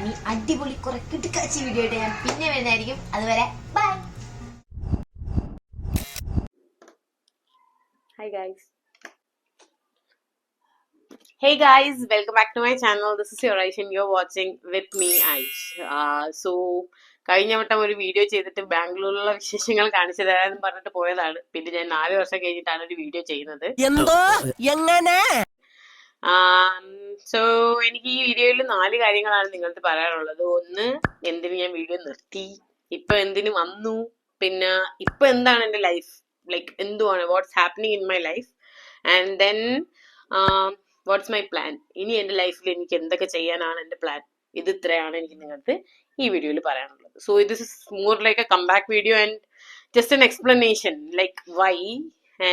ഇനി അടിപൊളി കുറെ കിട്ടുക്കാച്ചി വീഡിയോ ആയിട്ട് ഞാൻ പിന്നെ വരുന്നതായിരിക്കും. അതുവരെ by. Hey guys, welcome back to my channel. This is your Aish and you're watching with me Aish. So കഴിഞ്ഞ വട്ടം ഒരു വീഡിയോ ചെയ്തിട്ട് ബാംഗ്ലൂരിലുള്ള വിശേഷങ്ങൾ കാണിച്ചു തരാമെന്ന് പറഞ്ഞിട്ട് പോയതാണ്. പിന്നെ ഞാൻ 4 വർഷം കഴിഞ്ഞിട്ടാണ് ഒരു വീഡിയോ ചെയ്യുന്നത്. സോ എനിക്ക് ഈ വീഡിയോയിൽ 4 കാര്യങ്ങളാണ് നിങ്ങളുടെ പറയാനുള്ളത്. ഒന്ന്, എന്തിന് ഞാൻ വീഡിയോ നിർത്തി, ഇപ്പൊ എന്തിന് വന്നു, പിന്നെ ഇപ്പൊ എന്താണ് എന്റെ ലൈഫ്, ലൈക്ക് എന്തുവാണ്, what's happening in my life, and then watts my plan. ഇനി എന്റെ ലൈഫിൽ എനിക്ക് എന്തൊക്കെ ചെയ്യാനാണ് എന്റെ പ്ലാൻ. ഇത് ഇത്രയാണ് എനിക്ക് നിങ്ങൾക്ക് ഈ വീഡിയോയിൽ പറയാനുള്ളത്. So this is more like A comeback video and just N explanation like why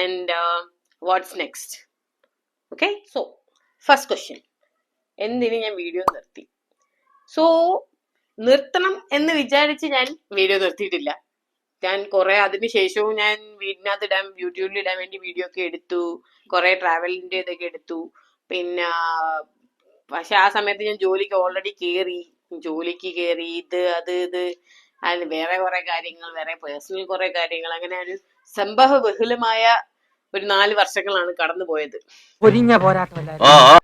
and what's next. Okay, so first question, എന്തിന് ഞാൻ വീഡിയോ നിർത്തി? സോ നിർത്തണം എന്ന് വിചാരിച്ച് ഞാൻ വീഡിയോ നിർത്തിയിട്ടില്ല. ഞാൻ കുറെ അതിനുശേഷവും ഞാൻ വീടിനകത്ത് ഇടാൻ, യൂട്യൂബിൽ ഇടാൻ വേണ്ടി വീഡിയോ ഒക്കെ എടുത്തു, കുറെ ട്രാവലിന്റെ ഇതൊക്കെ എടുത്തു. പിന്നെ പക്ഷെ ആ സമയത്ത് ഞാൻ ജോലിക്ക് ഓൾറെഡി കയറി, ഇത് അതിന് വേറെ കുറെ കാര്യങ്ങൾ, വേറെ പേഴ്സണൽ കുറെ കാര്യങ്ങൾ, അങ്ങനെ ഒരു സംഭവ ബഹുലമായ ഒരു 4 വർഷങ്ങളാണ് കടന്നു പോയത്.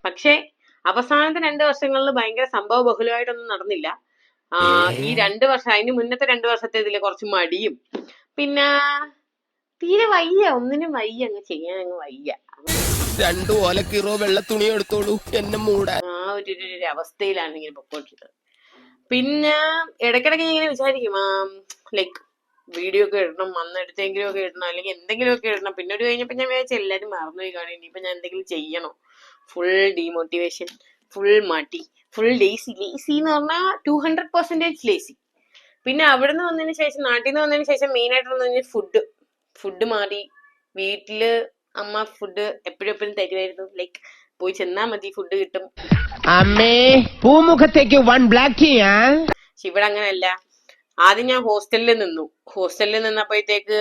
പക്ഷെ അവസാനത്തെ 2 വർഷങ്ങളിൽ ഭയങ്കര സംഭവ ബഹുലമായിട്ടൊന്നും നടന്നില്ല. ഈ 2 വർഷം, അതിന് മുന്നത്തെ 2 വർഷത്തെ ഇതില് കുറച്ച് മടിയും, പിന്നെ തീരെ വയ്യ, ഒന്നിനും വയ്യ, അങ്ങ് ചെയ്യാൻ അങ്ങ് വയ്യ. 2 ഓലക്കീറോ വെള്ള തുണി എടുത്തോളൂ എന്നെ മൂടാൻ. ആ ഒരു അവസ്ഥയിലാണ് ഇങ്ങനെ പൊക്കോട്ടിരുന്നത്. പിന്നെ ഇടയ്ക്കിടയ്ക്ക് ഇങ്ങനെ വിചാരിക്കും, ലൈക്ക് വീഡിയോ ഒക്കെ ഇടണം, അന്നെടുത്തെങ്കിലും ഒക്കെ ഇടണം, അല്ലെങ്കിൽ എന്തെങ്കിലും ഒക്കെ ഇടണം. പിന്നെ ഒരു കഴിഞ്ഞപ്പോ ഞാൻ വിചാരിച്ചു എല്ലാരും മറന്നുപോയി കാണും, ഇനിയിപ്പൊ ഞാൻ എന്തെങ്കിലും ചെയ്യണം. ഫുൾ ഡീമോട്ടിവേഷൻ, ഫുൾ മടി, ഫുൾ ലേസി എന്ന് പറഞ്ഞാൽ 200% ലേസി. പിന്നെ അവിടുന്ന് വന്നതിന് ശേഷം, നാട്ടിൽ നിന്ന് വന്നതിന് ശേഷം മെയിൻ ആയിട്ട് വന്നു ഫുഡ് മാറി. വീട്ടില് അമ്മ ഫുഡ് എപ്പോഴും തരുമായിരുന്നു, ലൈക്ക് പോയി ചെന്നാ മതി ഫുഡ് കിട്ടും. അമ്മേ പൂമുഖത്തേക്ക് 1 ബ്ലാക്ക് ടീ. പക്ഷെ ഇവിടെ അങ്ങനെയല്ല. ആദ്യം ഞാൻ ഹോസ്റ്റലിൽ നിന്നപ്പോഴത്തേക്ക്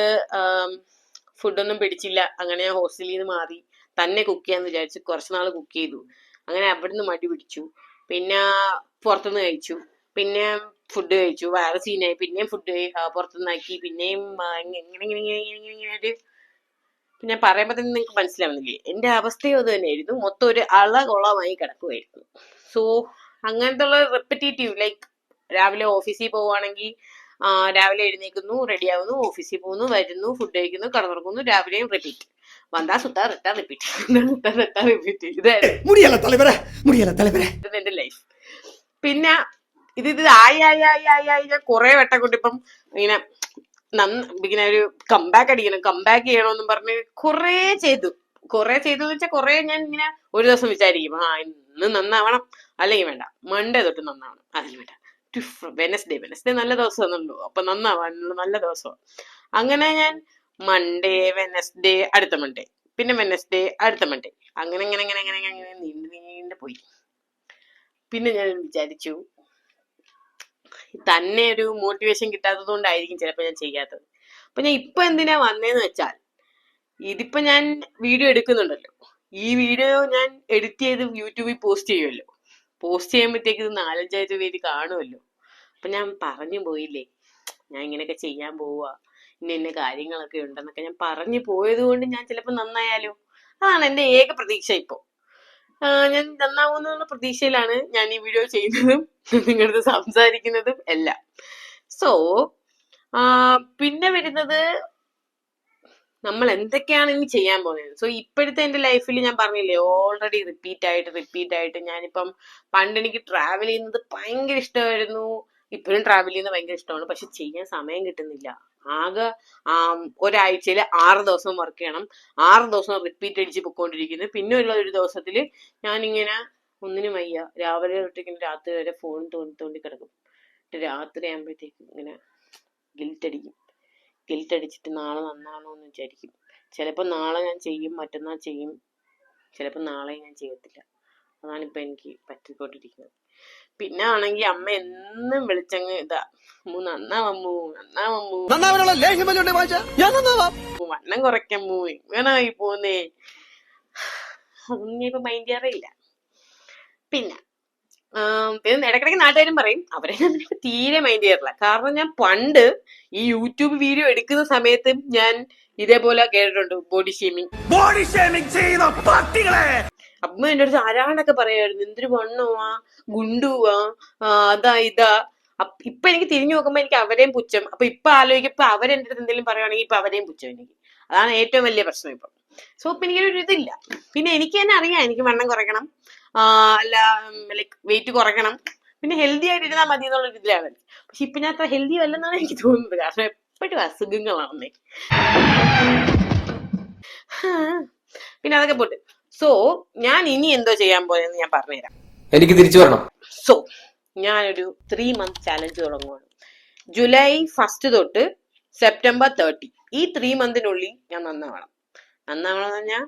ഫുഡൊന്നും പിടിച്ചില്ല. അങ്ങനെ ഞാൻ ഹോസ്റ്റലിൽ നിന്ന് മാറി, തന്നെ കുക്ക് ചെയ്യാന്ന് വിചാരിച്ചു. കുറച്ചുനാൾ കുക്ക് ചെയ്തു. അങ്ങനെ അവിടുന്ന് മടി പിടിച്ചു. പിന്നെ പുറത്തുനിന്ന് കഴിച്ചു, പിന്നെ ഫുഡ് കഴിച്ചു, വേറെ സീനായി, പിന്നെയും ഫുഡ് പുറത്തുനിന്നാക്കി, പിന്നെയും ഇങ്ങനെ പിന്നെ പറയുമ്പോ തന്നെ നിങ്ങൾക്ക് മനസ്സിലാവുന്നില്ലേ, എന്റെ അവസ്ഥയും അത് തന്നെയായിരുന്നു. മൊത്തം ഒരു അളകൊളമായി കിടക്കുമായിരുന്നു. സോ അങ്ങനത്തെ ഉള്ള റെപ്പിറ്റേറ്റീവ്, ലൈക്ക് രാവിലെ ഓഫീസിൽ പോവുകയാണെങ്കിൽ രാവിലെ എഴുന്നേക്കുന്നു, റെഡി ആവുന്നു, ഓഫീസിൽ പോകുന്നു, വരുന്നു, ഫുഡ് കഴിക്കുന്നു, കടന്നുറങ്ങുന്നു, രാവിലെയും റിപ്പീറ്റ്. വന്താ സുത്താ റിട്ടാ റിപ്പീറ്റ്. ഇതായിരുന്നു എന്റെ ലൈഫ്. പിന്നെ ഇത് ആയി ഞാൻ കുറെ വട്ടം കൊണ്ട് ഇപ്പം ഇങ്ങനെ ഒരു കംബാക്ക് ചെയ്യണമെന്നും പറഞ്ഞ് കുറെ ചെയ്തു എന്ന് വെച്ചാൽ കുറെ ഞാൻ ഇങ്ങനെ ഒരു ദിവസം വിചാരിക്കും, ഇന്ന് നന്നാവണം, അല്ലെങ്കിൽ വേണ്ട മൺഡേ തൊട്ട് നന്നാവണം, അതിന് വേണ്ട വെനസ്ഡേ നല്ല ദിവസമാണല്ലോ, അപ്പൊ നന്നാവാനുള്ള നല്ല ദിവസം. അങ്ങനെ ഞാൻ മൺഡേ, വെനസ്ഡേ, അടുത്ത മൺഡേ, പിന്നെ വെനസ്ഡേ, അടുത്ത മൺഡേ, അങ്ങനെ നീണ്ടു പോയി. പിന്നെ ഞാൻ വിചാരിച്ചു, തന്നെ ഒരു മോട്ടിവേഷൻ കിട്ടാത്തത് കൊണ്ടായിരിക്കും ചിലപ്പോൾ ഞാൻ ചെയ്യാത്തത്. അപ്പൊ ഞാൻ ഇപ്പൊ എന്തിനാ വന്നേന്ന് വെച്ചാൽ, ഇതിപ്പോ ഞാൻ വീഡിയോ എടുക്കുന്നുണ്ടല്ലോ, ഈ വീഡിയോ ഞാൻ എഡിറ്റ് ചെയ്ത് യൂട്യൂബിൽ പോസ്റ്റ് ചെയ്യുമല്ലോ. പോസ്റ്റ് ചെയ്യുമ്പോഴത്തേക്ക് ഇത് 4-5 പേര് കാണുമല്ലോ. അപ്പൊ ഞാൻ പറഞ്ഞു പോയില്ലേ, ഞാൻ ഇങ്ങനെയൊക്കെ ചെയ്യാൻ പോവാ, ഇന്ന കാര്യങ്ങളൊക്കെ ഉണ്ടെന്നൊക്കെ ഞാൻ പറഞ്ഞു പോയത് കൊണ്ട് ഞാൻ ചിലപ്പോൾ നന്നായാലോ. അതാണ് എന്റെ ഏക പ്രതീക്ഷ. ഇപ്പൊ ഞാൻ നന്നാവുന്നുള്ള പ്രതീക്ഷയിലാണ് ഞാൻ ഈ വീഡിയോ ചെയ്യുന്നതും നിങ്ങളടുത്ത് സംസാരിക്കുന്നതും എല്ലാം. സോ പിന്നെ വരുന്നത്, നമ്മൾ എന്തൊക്കെയാണ് ഇനി ചെയ്യാൻ പോകുന്നത്. സോ ഇപ്പോഴത്തെ എന്റെ ലൈഫിൽ ഞാൻ പറഞ്ഞില്ലേ, ഓൾറെഡി റിപ്പീറ്റ് ആയിട്ട് ഞാനിപ്പം, പണ്ട് എനിക്ക് ട്രാവൽ ചെയ്യുന്നത് ഭയങ്കര ഇഷ്ടമായിരുന്നു, ഇപ്പോഴും ട്രാവൽ ചെയ്യുന്നത് ഭയങ്കര ഇഷ്ടമാണ്. പക്ഷെ ചെയ്യാൻ സമയം കിട്ടുന്നില്ല. ആകെ ഒരാഴ്ചയിൽ 6 ദിവസം വർക്ക് ചെയ്യണം, 6 ദിവസം റിപ്പീറ്റ് അടിച്ച് പൊക്കോണ്ടിരിക്കുന്നു. പിന്നെ ഒരു ദിവസത്തില് ഞാനിങ്ങനെ ഒന്നിനും വയ്യ, രാവിലെ തൊട്ടിങ്ങനെ രാത്രി വരെ ഫോൺ തോണ്ടി കിടക്കും. രാത്രി ആകുമ്പോഴത്തേക്കും ഇങ്ങനെ ഗിൽറ്റ് അടിച്ചിട്ട് നാളെ നന്നാണോ എന്ന് വിചാരിക്കും. ചിലപ്പോൾ നാളെ ഞാൻ ചെയ്യും, മറ്റന്നാൾ ചെയ്യും, ചിലപ്പോൾ നാളെ ഞാൻ ചെയ്യത്തില്ല. അതാണിപ്പോ എനിക്ക് പറ്റിക്കൊണ്ടിരിക്കുന്നത്. പിന്നെ ആണെങ്കിൽ അമ്മ എന്നും വിളിച്ചങ്ങ് നന്നാവമ്മൂ, വണ്ണം കുറയ്ക്കമ്മൂ, ഇങ്ങനായി പോന്നേ. അതൊന്നും ഞാൻ ഇപ്പൊ മൈൻഡ് ചെയ്യാറില്ല. പിന്നെ പിന്നെ ഇടയ്ക്കിടയ്ക്ക് നാട്ടുകാരും പറയും, അവരെ ഞാൻ തീരെ മൈൻഡ് ചെയ്യാറില്ല. കാരണം ഞാൻ പണ്ട് ഈ യൂട്യൂബ് വീഡിയോ എടുക്കുന്ന സമയത്ത് ഞാൻ ഇതേപോലെ കേട്ടിട്ടുണ്ട് ബോഡി ഷേമിങ് ചെയ്ത പട്ടികളെ. അമ്മ എന്റെ അടുത്ത് ആരാണ്ടൊക്കെ പറയായിരുന്നു, എന്തൊരു വണ്ണുവാ, ഗുണ്ടുവാ, അതാ ഇതാ. ഇപ്പൊ എനിക്ക് തിരിഞ്ഞു നോക്കുമ്പോ എനിക്ക് അവരെയും പുച്ഛം. അപ്പൊ ഇപ്പൊ ആലോചിക്കപ്പോ അവരെന്റെ അടുത്ത് എന്തെങ്കിലും പറയുവാണെങ്കിൽ ഇപ്പൊ അവരെയും പുച്ഛം എനിക്ക്. അതാണ് ഏറ്റവും വലിയ പ്രശ്നം ഇപ്പൊ. സോ ഇപ്പൊ എനിക്കൊരു ഇതില്ല. പിന്നെ എനിക്ക് തന്നെ അറിയാം എനിക്ക് വണ്ണം കുറയ്ക്കണം, അല്ല ലൈക്ക് വെയിറ്റ് കുറയ്ക്കണം, പിന്നെ ഹെൽത്തി ആയിട്ട് ഇരുന്നാൽ മതി എന്നുള്ള ഇതിലാണ്. പക്ഷെ ഇപ്പൊ ഞാൻ അത്ര ഹെൽത്തി അല്ലെന്നാണ് എനിക്ക് തോന്നുന്നത്. കാരണം എപ്പോഴും അസുഖങ്ങളാണെന്നേ. പിന്നെ അതൊക്കെ പോട്ട്. സോ ഞാൻ ഇനി എന്തോ ചെയ്യാൻ പോയെന്ന് ഞാൻ പറഞ്ഞുതരാം. എനിക്ക് തിരിച്ചു വരണം. സോ ഞാനൊരു 3 month ചാലഞ്ച് തുടങ്ങുകയാണ്. ജൂലൈ 1 തൊട്ട് സെപ്റ്റംബർ 30. ഈ 3 monthനുള്ളിൽ ഞാൻ നന്നാവണം എന്ന് പറഞ്ഞാൽ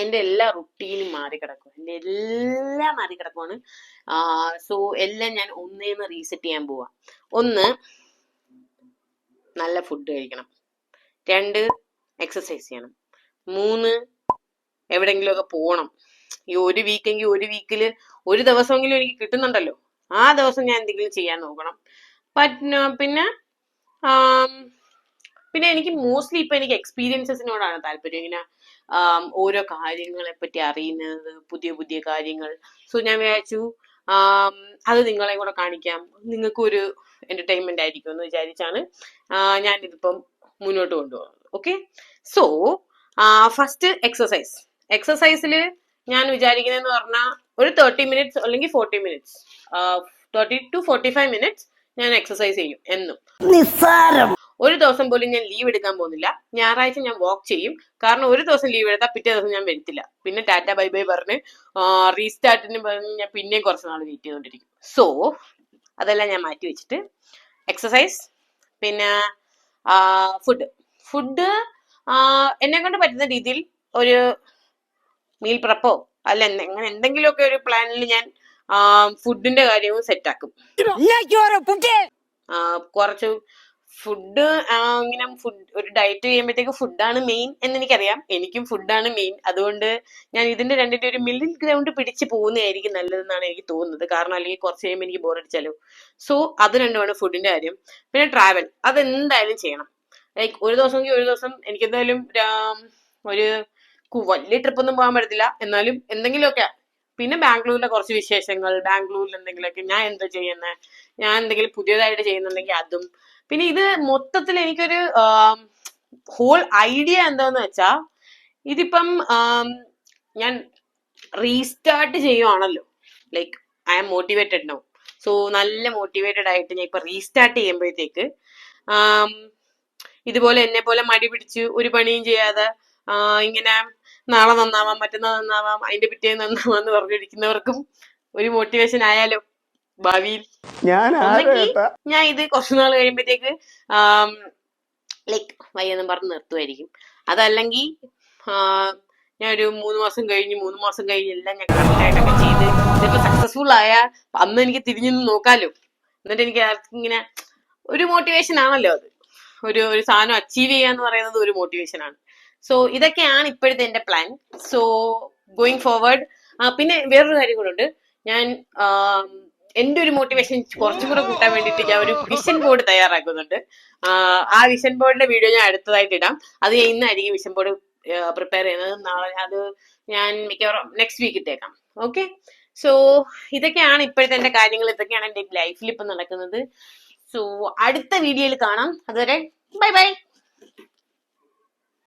എന്റെ എല്ലാ റുട്ടീനും മാറിക്കിടക്കും. എന്റെ എല്ലാം മാറിക്കിടക്കുവാണ്. സോ എല്ലാം ഞാൻ ഒന്നേന്ന് റീസെറ്റ് ചെയ്യാൻ പോവാ. 1, നല്ല ഫുഡ് കഴിക്കണം. 2, എക്സസൈസ് ചെയ്യണം. 3, എവിടെങ്കിലും ഒക്കെ പോകണം. ഈ ഒരു വീക്കെങ്കിൽ ഒരു വീക്കില് ഒരു ദിവസമെങ്കിലും എനിക്ക് കിട്ടുന്നുണ്ടല്ലോ, ആ ദിവസം ഞാൻ എന്തെങ്കിലും ചെയ്യാൻ നോക്കണം. പിന്നെ എനിക്ക് മോസ്റ്റ്ലി ഇപ്പൊ എനിക്ക് എക്സ്പീരിയൻസസിനോടാണ് താല്പര്യം. ഇങ്ങനെ ഓരോ കാര്യങ്ങളെ പറ്റി അറിയുന്നത്, പുതിയ പുതിയ കാര്യങ്ങൾ. സോ ഞാൻ വിചാരിച്ചു അത് നിങ്ങളെ കൂടെ കാണിക്കാം, നിങ്ങൾക്കും ഒരു എന്റർടൈൻമെന്റ് ആയിരിക്കും എന്ന് വിചാരിച്ചാണ് ഞാൻ ഇതിപ്പം മുന്നോട്ട് കൊണ്ടുപോകുന്നത്. ഓക്കെ, സോ ഫസ്റ്റ് എക്സസൈസിൽ ഞാൻ വിചാരിക്കുന്നതെന്ന് പറഞ്ഞാൽ ഒരു 30 minutes അല്ലെങ്കിൽ 40 minutes, 30 to 45 minutes ഞാൻ എക്സസൈസ് ചെയ്യും എന്നും. നിസ്സാരം. ഒരു ദിവസം പോലും ഞാൻ ലീവ് എടുക്കാൻ പോകുന്നില്ല. ഞായറാഴ്ച ഞാൻ വാക്ക് ചെയ്യും. കാരണം ഒരു ദിവസം ലീവ് എടുത്താൽ പിറ്റേ ദിവസം ഞാൻ വരത്തില്ല. പിന്നെ ടാറ്റ ബൈ ബൈ പറഞ്ഞ് റീസ്റ്റാർട്ടിന് പറഞ്ഞ് ഞാൻ പിന്നെയും കുറച്ച് നാൾ വെയിറ്റ് ചെയ്തുകൊണ്ടിരിക്കും. സോ അതെല്ലാം ഞാൻ മാറ്റി വെച്ചിട്ട് എക്സസൈസ്, പിന്നെ ഫുഡ് എന്നെ കൊണ്ട് പറ്റുന്ന രീതിയിൽ ഒരു മീൽ പ്രപ്പോ അല്ല അങ്ങനെ എന്തെങ്കിലുമൊക്കെ ഒരു പ്ലാനിൽ ഞാൻ ഫുഡിന്റെ കാര്യവും സെറ്റാക്കും. കുറച്ച് ഫുഡ് ഇങ്ങനെ ഒരു ഡയറ്റ് ചെയ്യുമ്പോഴത്തേക്ക് ഫുഡാണ് മെയിൻ എന്ന് എനിക്കറിയാം. എനിക്കും ഫുഡാണ് മെയിൻ. അതുകൊണ്ട് ഞാൻ ഇതിന്റെ രണ്ടിന്റെ ഒരു മിഡിൽ ഗ്രൗണ്ട് പിടിച്ച് പോകുന്നതായിരിക്കും നല്ലതെന്നാണ് എനിക്ക് തോന്നുന്നത്. കാരണം അല്ലെങ്കിൽ കുറച്ച് കഴിയുമ്പോൾ എനിക്ക് ബോറടിച്ചാലോ. സോ അത് രണ്ടുമാണ് ഫുഡിന്റെ കാര്യം. പിന്നെ ട്രാവൽ, അതെന്തായാലും ചെയ്യണം. ലൈക്ക് ഒരു ദിവസമെങ്കിൽ ഒരു ദിവസം എനിക്ക് എന്തായാലും ഒരു വലിയ ട്രിപ്പൊന്നും പോകാൻ പറ്റത്തില്ല, എന്നാലും എന്തെങ്കിലുമൊക്കെ. പിന്നെ ബാംഗ്ലൂരിലെ കുറച്ച് വിശേഷങ്ങൾ, ബാംഗ്ലൂരിൽ എന്തെങ്കിലുമൊക്കെ ഞാൻ എന്താ ചെയ്യുന്നത്, ഞാൻ എന്തെങ്കിലും പുതിയതായിട്ട് ചെയ്യുന്നുണ്ടെങ്കിൽ അതും. പിന്നെ ഇത് മൊത്തത്തിൽ എനിക്കൊരു ഹോൾ ഐഡിയ എന്താന്ന് വെച്ചാ, ഇതിപ്പം ഞാൻ റീസ്റ്റാർട്ട് ചെയ്യുവാണല്ലോ, like I am motivated now. So നല്ല മോട്ടിവേറ്റഡ് ആയിട്ട് ഞാൻ ഇപ്പൊ റീസ്റ്റാർട്ട് ചെയ്യുമ്പോഴത്തേക്ക് ഇതുപോലെ എന്നെ പോലെ മടി പിടിച്ച് ഒരു പണിയും ചെയ്യാതെ ഇങ്ങനെ നാളെ നന്നാവാം, മറ്റന്നാൾ നന്നാവാം, അതിന്റെ പിറ്റേന്ന് നന്നാവാന്ന് പറഞ്ഞിരിക്കുന്നവർക്കും ഒരു മോട്ടിവേഷൻ ആയാലോ ഭാവിയിൽ. ഞാൻ ഇത് കുറച്ചു നാൾ കഴിയുമ്പോഴത്തേക്ക് ലൈക്ക് വയ്യെന്നും പറഞ്ഞ് നിർത്തുമായിരിക്കും. അതല്ലെങ്കിൽ ഞാൻ ഒരു 3 മാസം കഴിഞ്ഞ് എല്ലാം ഞാൻ കറക്റ്റായിട്ടൊക്കെ ചെയ്ത് ഇതിപ്പോ സക്സസ്ഫുൾ ആയ അന്ന് എനിക്ക് തിരിഞ്ഞു നോക്കാലോ. എന്നിട്ട് എനിക്ക് ഇങ്ങനെ ഒരു മോട്ടിവേഷൻ ആണല്ലോ അത്. ഒരു സാധനം അച്ചീവ് ചെയ്യാന്ന് പറയുന്നത് ഒരു മോട്ടിവേഷൻ ആണ്. സോ ഇതൊക്കെയാണ് ഇപ്പോഴത്തെ എന്റെ പ്ലാൻ. So going forward. പിന്നെ വേറൊരു കാര്യം കൂടെ ഉണ്ട്. ഞാൻ എന്റെ ഒരു മോട്ടിവേഷൻ കുറച്ചും കൂടെ കൂട്ടാൻ വേണ്ടിയിട്ട് ഞാൻ ഒരു വിഷൻ ബോർഡ് തയ്യാറാക്കുന്നുണ്ട്. ആ വിഷൻ ബോർഡിന്റെ വീഡിയോ ഞാൻ അടുത്തതായിട്ട് ഇടാം. അത് ഞാൻ ഇന്നായിരിക്കും വിഷൻ ബോർഡ് പ്രിപ്പയർ ചെയ്യുന്നത്. നാളെ അത് ഞാൻ മിക്കവാറും നെക്സ്റ്റ് വീക്ക് ഇട്ടേക്കാം. ഓക്കെ, സോ ഇതൊക്കെയാണ് ഇപ്പോഴത്തെ എന്റെ കാര്യങ്ങൾ. ഇതൊക്കെയാണ് എന്റെ ലൈഫിൽ ഇപ്പൊ നടക്കുന്നത്. സോ അടുത്ത വീഡിയോയിൽ കാണാം. അതുവരെ ബൈ ബൈ.